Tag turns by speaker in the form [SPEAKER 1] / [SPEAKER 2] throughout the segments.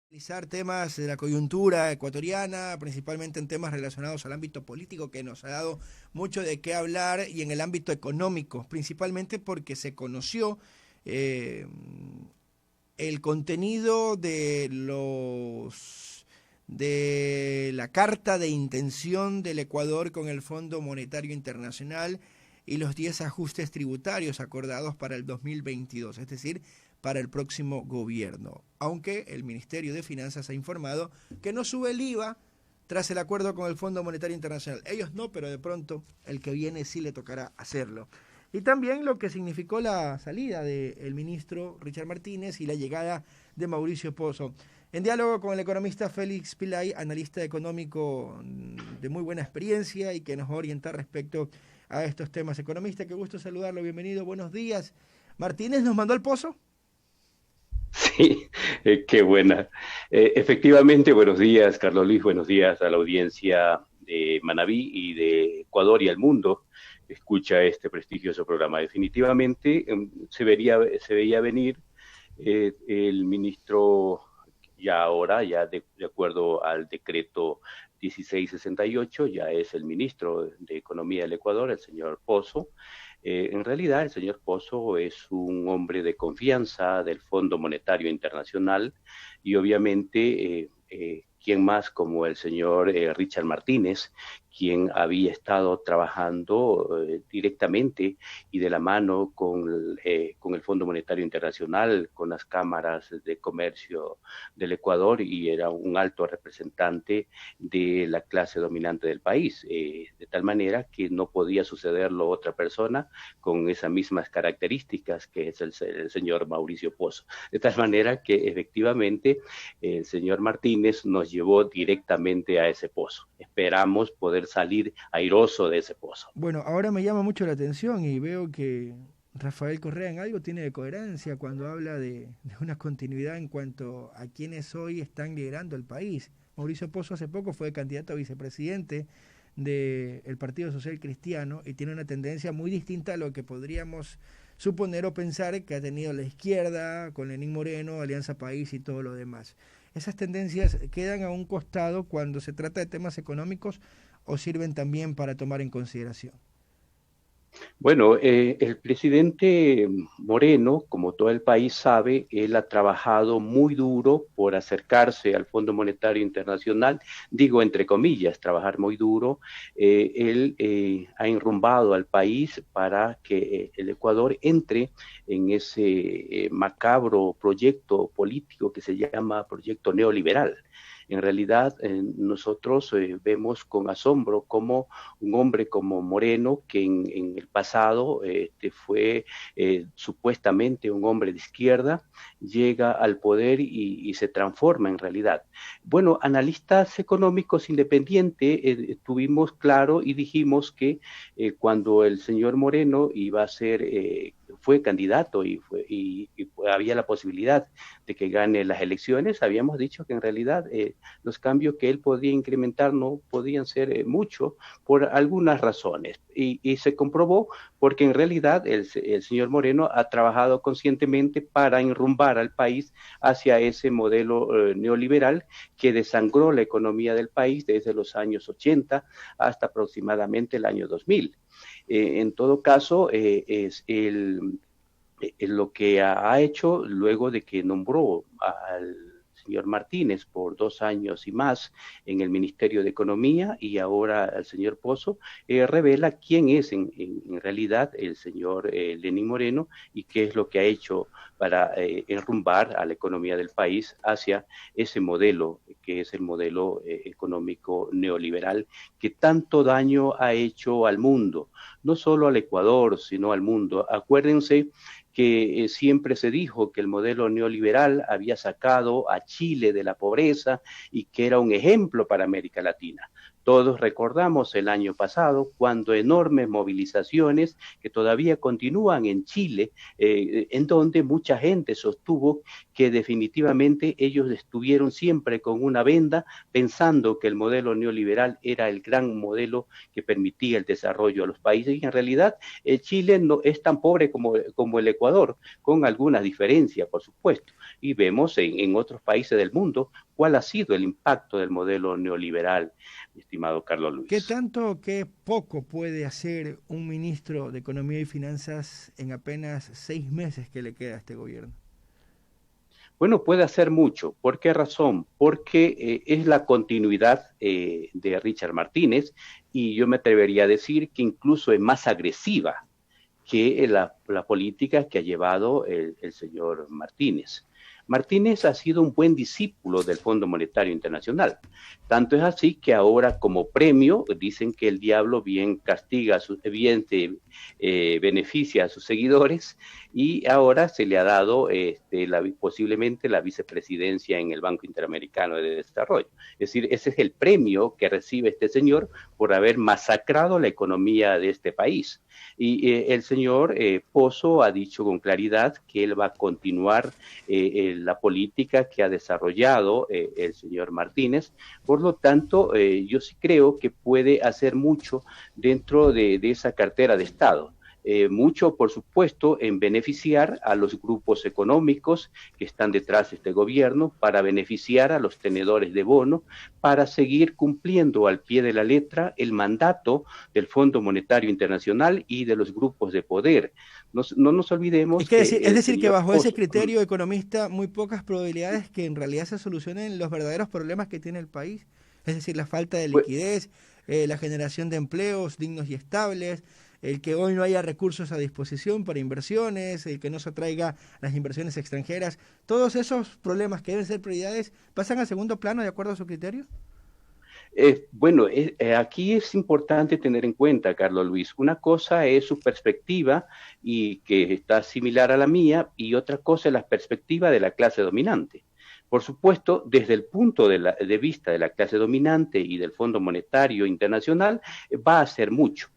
[SPEAKER 1] Analizar temas de la coyuntura ecuatoriana, principalmente en temas relacionados al ámbito político, que nos ha dado mucho de qué hablar, y en el ámbito económico, principalmente porque se conoció eh, el contenido de la carta de intención del Ecuador con el Fondo Monetario Internacional y los 10 ajustes tributarios acordados para el 2022, es decir, para el próximo gobierno. Aunque el Ministerio de Finanzas ha informado que no sube el IVA tras el acuerdo con el Fondo Monetario Internacional. Ellos no, pero de pronto el que viene sí le tocará hacerlo. Y también lo que significó la salida del ministro Richard Martínez y la llegada de Mauricio Pozo. En diálogo con el economista Félix Pilay, analista económico de muy buena experiencia y que nos va a orientar respecto a estos temas. Economista, qué gusto saludarlo, bienvenido, buenos días. ¿Martínez nos mandó al pozo?
[SPEAKER 2] Sí, qué buena. Efectivamente, buenos días, Carlos Luis, buenos días a la audiencia de Manabí y de Ecuador y al mundo que escucha este prestigioso programa. Definitivamente se veía venir el ministro ya ahora, de acuerdo al decreto 1668, ya es el ministro de Economía del Ecuador, el señor Pozo. En realidad, el señor Pozo es un hombre de confianza del Fondo Monetario Internacional y obviamente, ¿quién más como el señor Richard Martínez, quien había estado trabajando directamente y de la mano con el Fondo Monetario Internacional, con las cámaras de comercio del Ecuador y era un alto representante de la clase dominante del país, de tal manera que no podía sucederlo otra persona con esas mismas características que es el señor Mauricio Pozo. De tal manera que efectivamente el señor Martínez nos llevó directamente a ese pozo. Esperamos poder salir airoso de ese pozo.
[SPEAKER 1] Bueno, ahora me llama mucho la atención y veo que Rafael Correa en algo tiene de coherencia cuando habla de una continuidad en cuanto a quienes hoy están liderando el país. Mauricio Pozo hace poco fue candidato a vicepresidente del Partido Social Cristiano y tiene una tendencia muy distinta a lo que podríamos suponer o pensar que ha tenido la izquierda con Lenín Moreno, Alianza País y todo lo demás. ¿Esas tendencias quedan a un costado cuando se trata de temas económicos o sirven también para tomar en consideración?
[SPEAKER 2] Bueno, el presidente Moreno, como todo el país sabe, él ha trabajado muy duro por acercarse al Fondo Monetario Internacional, digo entre comillas, trabajar muy duro. Él ha enrumbado al país para que el Ecuador entre en ese macabro proyecto político que se llama proyecto neoliberal. En realidad, nosotros vemos con asombro cómo un hombre como Moreno, que en el pasado fue supuestamente un hombre de izquierda, llega al poder y se transforma en realidad. Bueno, analistas económicos independientes tuvimos claro y dijimos que cuando el señor Moreno iba a ser fue candidato y había la posibilidad de que gane las elecciones, habíamos dicho que en realidad los cambios que él podía incrementar no podían ser mucho por algunas razones. Y se comprobó porque en realidad el señor Moreno ha trabajado conscientemente para enrumbar al país hacia ese modelo neoliberal que desangró la economía del país desde los años 80 hasta aproximadamente el año 2000. En todo caso, lo que ha hecho luego de que nombró al señor Martínez por 2 años y más en el Ministerio de Economía y ahora al señor Pozo, revela quién es en realidad el señor Lenín Moreno y qué es lo que ha hecho para enrumbar a la economía del país hacia ese modelo que es el modelo económico neoliberal que tanto daño ha hecho al mundo, no solo al Ecuador, sino al mundo. Acuérdense que siempre se dijo que el modelo neoliberal había sacado a Chile de la pobreza y que era un ejemplo para América Latina. Todos recordamos el año pasado cuando enormes movilizaciones que todavía continúan en Chile, en donde mucha gente sostuvo que definitivamente ellos estuvieron siempre con una venda pensando que el modelo neoliberal era el gran modelo que permitía el desarrollo a los países, y en realidad Chile no es tan pobre como el Ecuador, con algunas diferencias, por supuesto, y vemos en otros países del mundo cuál ha sido el impacto del modelo neoliberal, mi estimado Carlos Luis.
[SPEAKER 1] ¿Qué tanto o qué poco puede hacer un ministro de Economía y Finanzas en apenas 6 meses que le queda a este gobierno?
[SPEAKER 2] Bueno, puede hacer mucho. ¿Por qué razón? Porque es la continuidad de Richard Martínez, y yo me atrevería a decir que incluso es más agresiva que la política que ha llevado el señor Martínez. Martínez ha sido un buen discípulo del Fondo Monetario Internacional. Tanto es así que ahora, como premio, dicen que el diablo bien castiga, bien beneficia a sus seguidores, y ahora se le ha dado posiblemente la vicepresidencia en el Banco Interamericano de Desarrollo. Es decir, ese es el premio que recibe este señor por haber masacrado la economía de este país. Y el señor Pozo ha dicho con claridad que él va a continuar la política que ha desarrollado el señor Martínez. Por lo tanto, yo sí creo que puede hacer mucho dentro de esa cartera de Estado. Mucho, por supuesto, en beneficiar a los grupos económicos que están detrás de este gobierno, para beneficiar a los tenedores de bono, para seguir cumpliendo al pie de la letra el mandato del Fondo Monetario Internacional y de los grupos de poder. No nos olvidemos
[SPEAKER 1] es decir, que bajo ese criterio economista, muy pocas probabilidades que en realidad se solucionen los verdaderos problemas que tiene el país, es decir, la falta de liquidez, la generación de empleos dignos y estables, el que hoy no haya recursos a disposición para inversiones, el que no se atraiga las inversiones extranjeras. Todos esos problemas que deben ser prioridades pasan a segundo plano de acuerdo a su criterio.
[SPEAKER 2] Bueno, aquí es importante tener en cuenta, Carlos Luis, una cosa es su perspectiva, y que está similar a la mía, y otra cosa es la perspectiva de la clase dominante. Por supuesto, desde el punto de vista de la clase dominante y del Fondo Monetario Internacional, va a hacer mucho.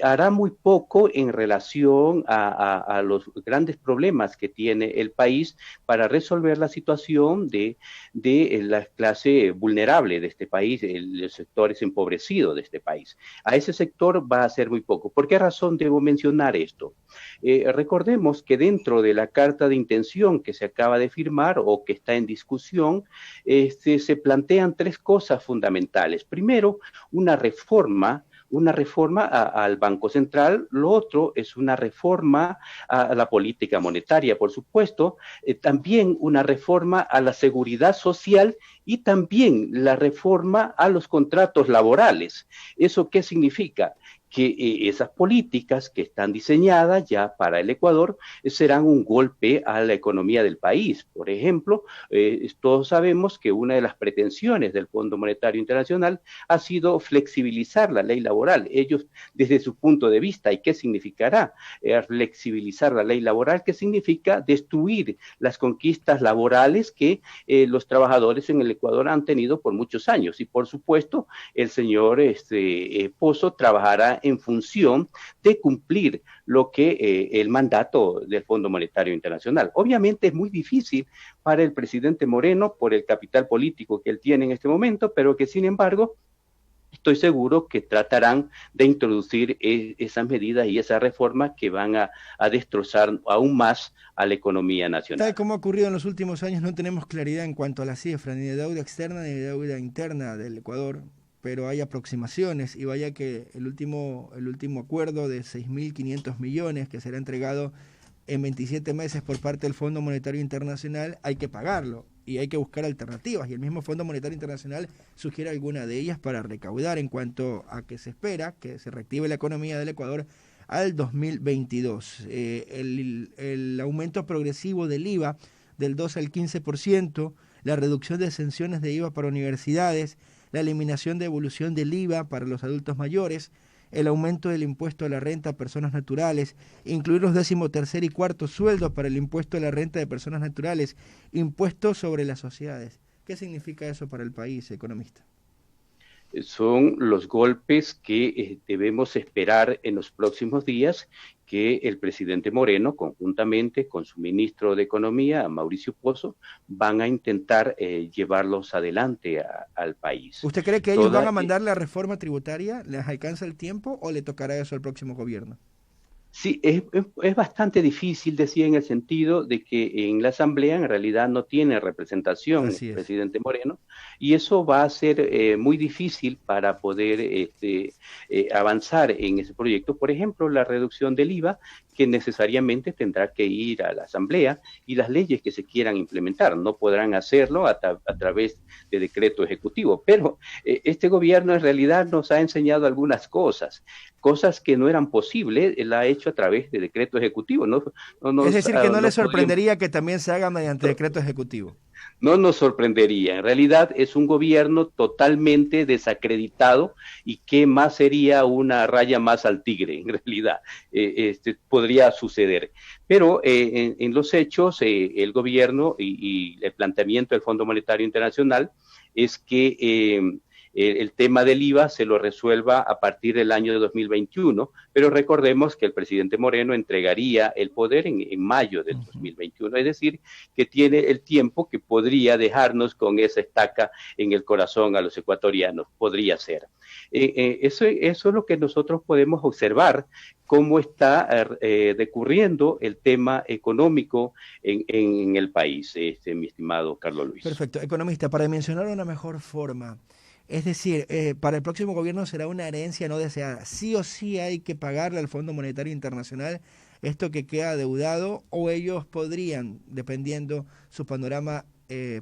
[SPEAKER 2] Hará muy poco en relación a los grandes problemas que tiene el país para resolver la situación de la clase vulnerable de este país, los sectores empobrecidos de este país. A ese sector va a hacer muy poco. ¿Por qué razón debo mencionar esto? Recordemos que dentro de la carta de intención que se acaba de firmar o que está en discusión, se plantean 3 cosas fundamentales. Primero, una reforma al Banco Central. Lo otro es una reforma a la política monetaria, por supuesto, también una reforma a la seguridad social, y también la reforma a los contratos laborales. ¿Eso qué significa? Que esas políticas que están diseñadas ya para el Ecuador serán un golpe a la economía del país. Por ejemplo, todos sabemos que una de las pretensiones del Fondo Monetario Internacional ha sido flexibilizar la ley laboral. Ellos, desde su punto de vista, ¿y qué significará flexibilizar la ley laboral? ¿Qué significa destruir las conquistas laborales que los trabajadores en el Ecuador han tenido por muchos años? Y por supuesto, el señor Pozo trabajará en función de cumplir lo que el mandato del Fondo Monetario Internacional. Obviamente es muy difícil para el presidente Moreno por el capital político que él tiene en este momento, pero que sin embargo estoy seguro que tratarán de introducir esas medidas y esas reformas que van a destrozar aún más a la economía nacional.
[SPEAKER 1] Tal como ha ocurrido en los últimos años, no tenemos claridad en cuanto a las cifras, ni de deuda externa ni de deuda interna del Ecuador, pero hay aproximaciones, y vaya que el último acuerdo de 6.500 millones que será entregado en 27 meses por parte del Fondo Monetario Internacional, hay que pagarlo y hay que buscar alternativas, y el mismo Fondo Monetario Internacional sugiere alguna de ellas para recaudar en cuanto a que se espera que se reactive la economía del Ecuador al 2022. El aumento progresivo del IVA del 2 al 15%, la reducción de exenciones de IVA para universidades, la eliminación de devolución del IVA para los adultos mayores, el aumento del impuesto a la renta a personas naturales, incluir los 13º y 4º sueldos para el impuesto a la renta de personas naturales, impuestos sobre las sociedades. ¿Qué significa eso para el país, economista?
[SPEAKER 2] Son los golpes que debemos esperar en los próximos días, que el presidente Moreno, conjuntamente con su ministro de Economía, Mauricio Pozo, van a intentar llevarlos adelante al país.
[SPEAKER 1] ¿Usted cree que ellos van a mandar la reforma tributaria? ¿Les alcanza el tiempo o le tocará eso al próximo gobierno?
[SPEAKER 2] Sí, es bastante difícil, decía, en el sentido de que en la Asamblea en realidad no tiene representación el presidente Moreno, y eso va a ser muy difícil para poder avanzar en ese proyecto. Por ejemplo, la reducción del IVA, que necesariamente tendrá que ir a la Asamblea, y las leyes que se quieran implementar no podrán hacerlo a través de decreto ejecutivo. Pero este gobierno en realidad nos ha enseñado algunas cosas que no eran posibles, la ha hecho a través de decreto ejecutivo.
[SPEAKER 1] Es decir, que no le sorprendería que también se haga mediante decreto ejecutivo.
[SPEAKER 2] No nos sorprendería. En realidad es un gobierno totalmente desacreditado, y qué más sería una raya más al tigre, en realidad. Podría suceder. Pero en los hechos, el gobierno y el planteamiento del Fondo Monetario Internacional es que el tema del IVA se lo resuelva a partir del año de 2021, pero recordemos que el presidente Moreno entregaría el poder en mayo del 2021, es decir, que tiene el tiempo que podría dejarnos con esa estaca en el corazón a los ecuatorianos, podría ser. Eso es lo que nosotros podemos observar, cómo está decurriendo el tema económico en el país, mi estimado Carlos Luis.
[SPEAKER 1] Perfecto. Economista, para mencionar una mejor forma, es decir, para el próximo gobierno será una herencia no deseada. Sí o sí hay que pagarle al Fondo Monetario Internacional esto que queda adeudado, o ellos podrían, dependiendo su panorama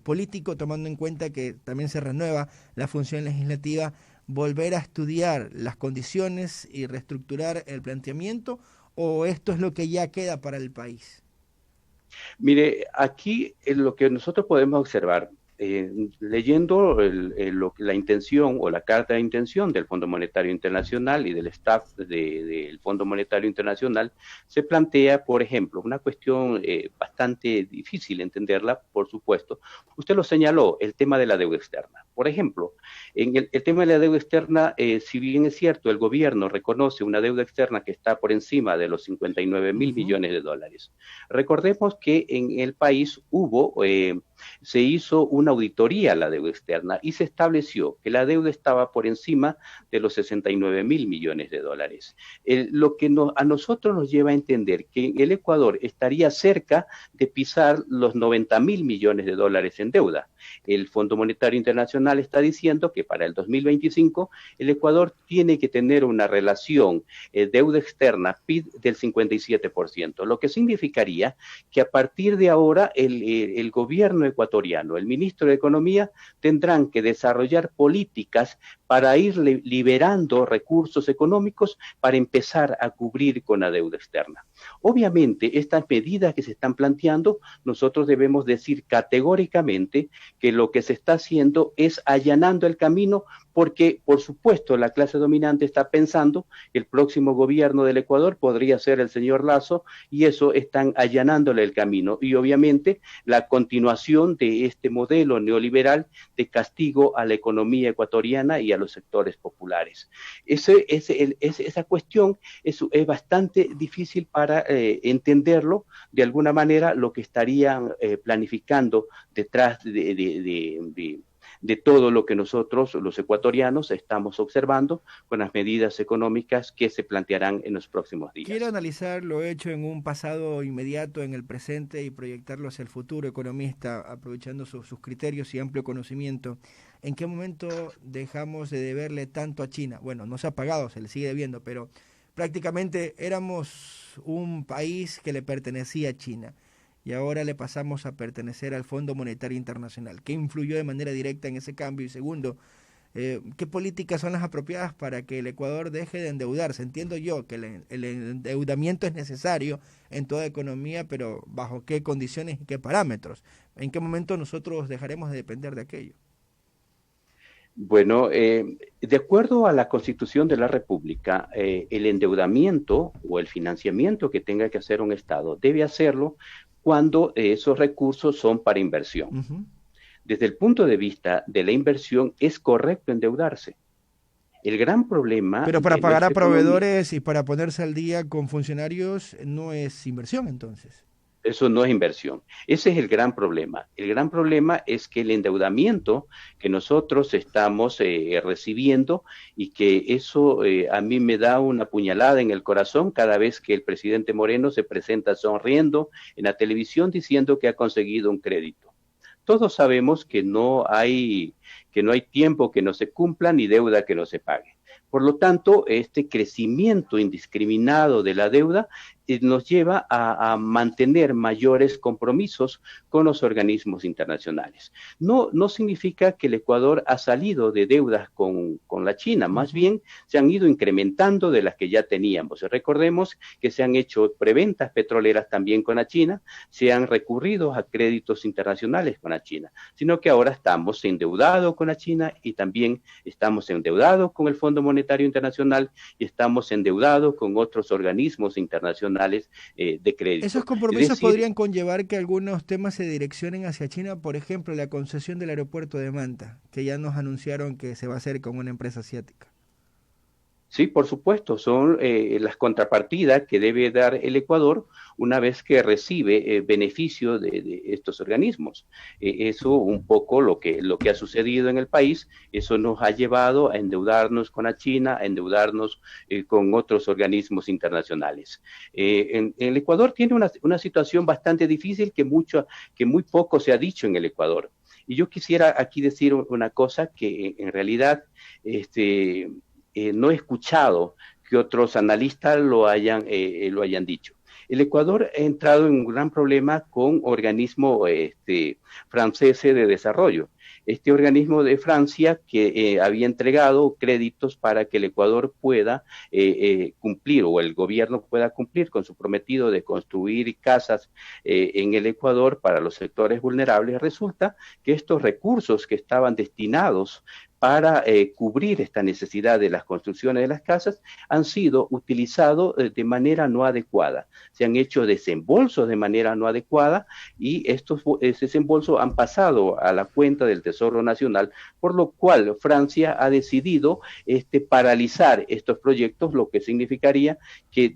[SPEAKER 1] político, tomando en cuenta que también se renueva la función legislativa, volver a estudiar las condiciones y reestructurar el planteamiento, o esto es lo que ya queda para el país.
[SPEAKER 2] Mire, aquí lo que nosotros podemos observar, leyendo la intención o la carta de intención del Fondo Monetario Internacional y del staff del Fondo Monetario Internacional, se plantea, por ejemplo, una cuestión bastante difícil entenderla, por supuesto. Usted lo señaló, el tema de la deuda externa. Por ejemplo, en el tema de la deuda externa, si bien es cierto, el gobierno reconoce una deuda externa que está por encima de los 59.000 millones de dólares. Recordemos que en el país se hizo una auditoría a la deuda externa y se estableció que la deuda estaba por encima de los 69.000 millones de dólares. Lo que a nosotros nos lleva a entender que el Ecuador estaría cerca de pisar los 90.000 millones de dólares en deuda. El Fondo Monetario Internacional está diciendo que para el 2025 el Ecuador tiene que tener una relación deuda externa PIB del 57%, lo que significaría que a partir de ahora el gobierno ecuatoriano, el ministro de Economía, tendrán que desarrollar políticas para ir liberando recursos económicos para empezar a cubrir con la deuda externa. Obviamente, estas medidas que se están planteando, nosotros debemos decir categóricamente que lo que se está haciendo es allanando el camino, porque, por supuesto, la clase dominante está pensando que el próximo gobierno del Ecuador podría ser el señor Lasso, y eso están allanándole el camino. Y obviamente la continuación de este modelo neoliberal de castigo a la economía ecuatoriana y a los sectores populares. Esa cuestión es bastante difícil para entenderlo de alguna manera, lo que estarían planificando detrás de todo lo que nosotros, los ecuatorianos, estamos observando con las medidas económicas que se plantearán en los próximos días.
[SPEAKER 1] Quiero analizar lo hecho en un pasado inmediato, en el presente, y proyectarlo hacia el futuro. Economista, aprovechando sus criterios y amplio conocimiento, ¿en qué momento dejamos de deberle tanto a China? Bueno, no se ha pagado, se le sigue debiendo, pero prácticamente éramos un país que le pertenecía a China, y ahora le pasamos a pertenecer al Fondo Monetario Internacional. ¿Qué influyó de manera directa en ese cambio? Y segundo, ¿qué políticas son las apropiadas para que el Ecuador deje de endeudarse? Entiendo yo que el endeudamiento es necesario en toda economía, pero ¿bajo qué condiciones y qué parámetros? ¿En qué momento nosotros dejaremos de depender de aquello?
[SPEAKER 2] Bueno, de acuerdo a la Constitución de la República, el endeudamiento o el financiamiento que tenga que hacer un Estado debe hacerlo cuando esos recursos son para inversión. Desde el punto de vista de la inversión, es correcto endeudarse. El gran problema
[SPEAKER 1] Pero para
[SPEAKER 2] de
[SPEAKER 1] pagar a
[SPEAKER 2] nuestra economía,
[SPEAKER 1] proveedores y para ponerse al día con funcionarios no es inversión entonces.
[SPEAKER 2] eso no es inversión. Ese es el gran problema. El gran problema es que el endeudamiento que nosotros estamos recibiendo y que eso a mí me da una puñalada en el corazón cada vez que el presidente Moreno se presenta sonriendo en la televisión diciendo que ha conseguido un crédito. Todos sabemos que no hay tiempo que no se cumpla ni deuda que no se pague. Por lo tanto, este crecimiento indiscriminado de la deuda nos lleva a mantener mayores compromisos con los organismos internacionales. No significa que el Ecuador ha salido de deudas con la China, más bien se han ido incrementando de las que ya teníamos. Recordemos que se han hecho preventas petroleras también con la China, se han recurrido a créditos internacionales con la China, sino que ahora estamos endeudados con la China y también estamos endeudados con el Fondo Monetario Internacional y estamos endeudados con otros organismos internacionales de crédito.
[SPEAKER 1] Esos
[SPEAKER 2] Es
[SPEAKER 1] compromisos
[SPEAKER 2] decir,
[SPEAKER 1] podrían conllevar que algunos temas se direccionen hacia China, por ejemplo, la concesión del aeropuerto de Manta, que ya nos anunciaron que se va a hacer con una empresa asiática.
[SPEAKER 2] sí, por supuesto, son las contrapartidas que debe dar el Ecuador una vez que recibe beneficio de estos organismos. Eso un poco lo que ha sucedido en el país, eso nos ha llevado a endeudarnos con la China, a endeudarnos con otros organismos internacionales. El Ecuador tiene una situación bastante difícil que muy poco se ha dicho en el Ecuador. Y yo quisiera aquí decir una cosa que en realidad no he escuchado que otros analistas lo hayan dicho. El Ecuador ha entrado en un gran problema con organismos franceses de desarrollo. Este organismo de Francia que había entregado créditos para que el Ecuador pueda cumplir o el gobierno pueda cumplir con su prometido de construir casas en el Ecuador para los sectores vulnerables. Resulta que estos recursos que estaban destinados para cubrir esta necesidad de las construcciones de las casas han sido utilizados de manera no adecuada. Se han hecho desembolsos de manera no adecuada y estos desembolsos han pasado a la cuenta del Tesoro Nacional, por lo cual Francia ha decidido paralizar estos proyectos, lo que significaría que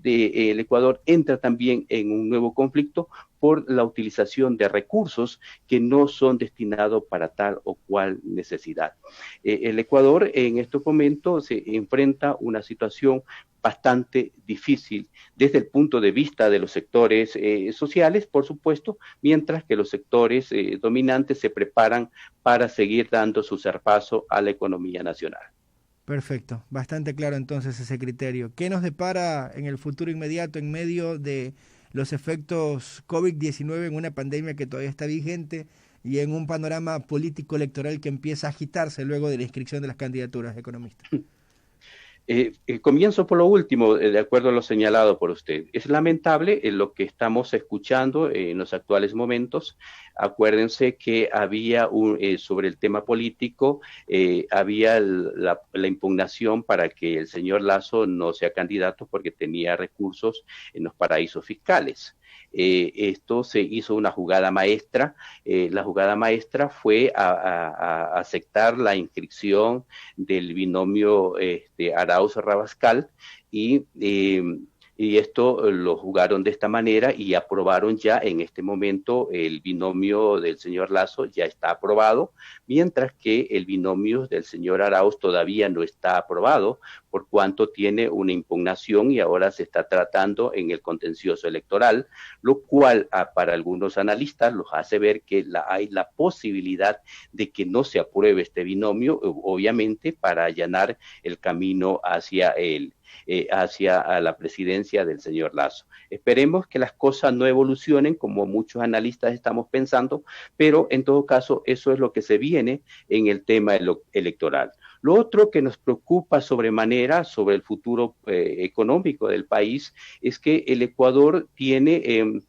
[SPEAKER 2] el Ecuador entra también en un nuevo conflicto por la utilización de recursos que no son destinados para tal o cual necesidad. El Ecuador en estos momentos se enfrenta a una situación bastante difícil desde el punto de vista de los sectores sociales, por supuesto, mientras que los sectores dominantes se preparan para seguir dando su zarpazo a la economía nacional.
[SPEAKER 1] Perfecto, bastante claro entonces ese criterio. ¿Qué nos depara en el futuro inmediato en medio de los efectos COVID-19 en una pandemia que todavía está vigente y en un panorama político electoral que empieza a agitarse luego de la inscripción de las candidaturas, economistas?
[SPEAKER 2] Comienzo por lo último, de acuerdo a lo señalado por usted. Es lamentable lo que estamos escuchando en los actuales momentos. Acuérdense que había sobre el tema político, había la impugnación para que el señor Lasso no sea candidato porque tenía recursos en los paraísos fiscales. Esto se hizo una jugada maestra. La jugada maestra fue a aceptar la inscripción del binomio Arauz-Rabascal y esto lo jugaron de esta manera y aprobaron ya en este momento el binomio del señor Lasso ya está aprobado, mientras que el binomio del señor Arauz todavía no está aprobado, por cuanto tiene una impugnación y ahora se está tratando en el contencioso electoral, lo cual para algunos analistas los hace ver que hay la posibilidad de que no se apruebe este binomio, obviamente para allanar el camino hacia hacia la presidencia del señor Lasso. Esperemos que las cosas no evolucionen como muchos analistas estamos pensando, pero en todo caso eso es lo que se viene en el tema electoral. Lo otro que nos preocupa sobremanera sobre el futuro económico del país es que el Ecuador tiene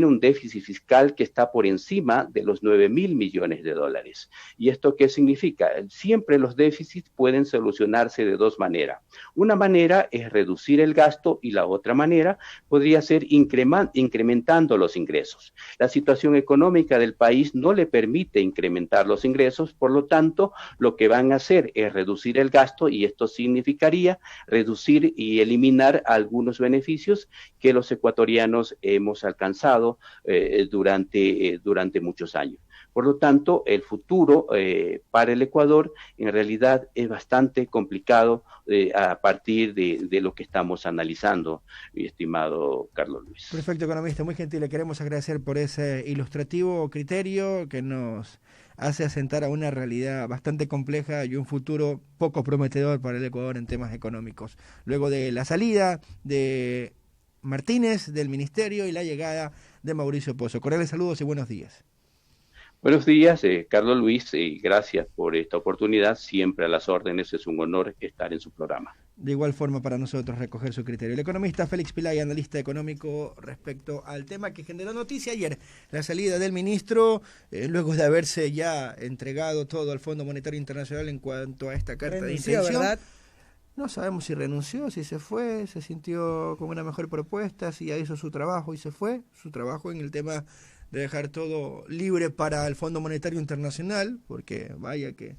[SPEAKER 2] un déficit fiscal que está por encima de los 9.000 millones de dólares. ¿Y esto qué significa? Siempre los déficits pueden solucionarse de dos maneras. Una manera es reducir el gasto y la otra manera podría ser incrementando los ingresos. La situación económica del país no le permite incrementar los ingresos, por lo tanto, lo que van a hacer hacer es reducir el gasto, y esto significaría reducir y eliminar algunos beneficios que los ecuatorianos hemos alcanzado durante muchos años. Por lo tanto, el futuro para el Ecuador en realidad es bastante complicado a partir de lo que estamos analizando, mi estimado Carlos Luis.
[SPEAKER 1] Perfecto, economista, muy gentil. Le queremos agradecer por ese ilustrativo criterio que nos hace asentar a una realidad bastante compleja y un futuro poco prometedor para el Ecuador en temas económicos. Luego de la salida de Martínez del ministerio y la llegada de Mauricio Pozo. Cordiales saludos y buenos días.
[SPEAKER 2] Buenos días, Carlos Luis, y gracias por esta oportunidad. Siempre a las órdenes, es un honor estar en su programa.
[SPEAKER 1] De igual forma para nosotros recoger su criterio. El economista Félix Pilay, analista económico, respecto al tema que generó noticia ayer, la salida del ministro, luego de haberse ya entregado todo al Fondo Monetario Internacional en cuanto a esta carta de intención. ¿Verdad? No sabemos si renunció, si se fue, se sintió con una mejor propuesta, si ya hizo su trabajo y se fue. Su trabajo en el tema de dejar todo libre para el Fondo Monetario Internacional, porque vaya que